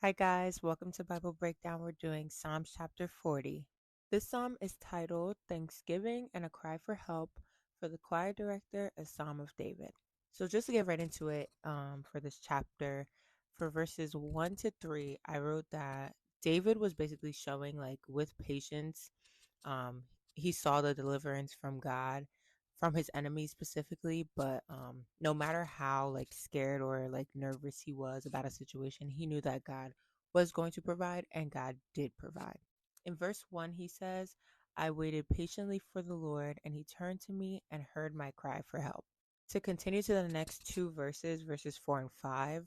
Hi, guys. Welcome to Bible Breakdown. We're doing Psalms chapter 40. This psalm is titled Thanksgiving and a Cry for Help for the choir director, a Psalm of David. So, just to get right into it for this chapter, for verses 1 to 3, I wrote that David was basically showing, like, with patience, um, he saw the deliverance from God from his enemies specifically, but no matter how like scared or like nervous he was about a situation, he knew that God was going to provide, and God did provide. In verse 1 he says, I waited patiently for the Lord, and he turned to me and heard my cry for help. To continue to the next two verses, verses 4 and 5,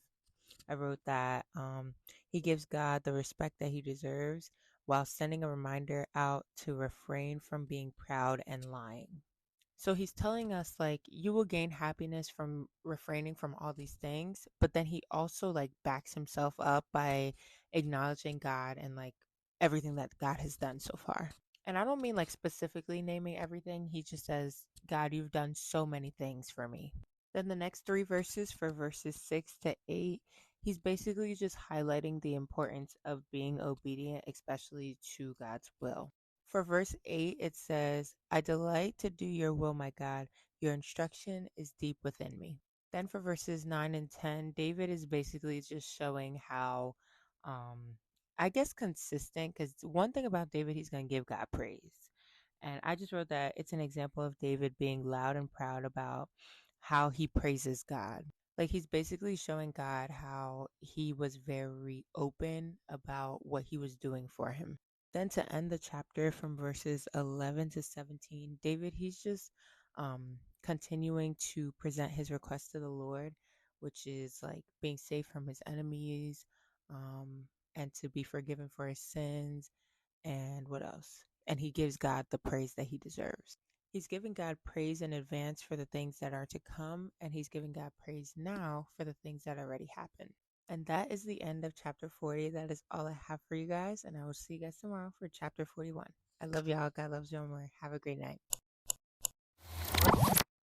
I wrote that he gives God the respect that he deserves while sending a reminder out to refrain from being proud and lying. So he's telling us like you will gain happiness from refraining from all these things, but then he also like backs himself up by acknowledging God and like everything that God has done so far. And I don't mean like specifically naming everything. He just says, God, you've done so many things for me. Then the next three verses for verses 6 to 8, he's basically just highlighting the importance of being obedient, especially to God's will. For verse 8, it says, I delight to do your will, my God. Your instruction is deep within me. Then for verses 9 and 10, David is basically just showing how, um, I guess, consistent, because one thing about David, he's going to give God praise. And I just wrote that it's an example of David being loud and proud about how he praises God. Like he's basically showing God how he was very open about what he was doing for him. Then to end the chapter from verses 11 to 17, David, he's just continuing to present his request to the Lord, which is like being safe from his enemies, um, and to be forgiven for his sins. And what else? And he gives God the praise that he deserves. He's giving God praise in advance for the things that are to come, and he's giving God praise now for the things that already happened. And that is the end of chapter 40. That is all I have for you guys, and I will see you guys tomorrow for chapter 41. I love y'all. God loves you more. Have a great night.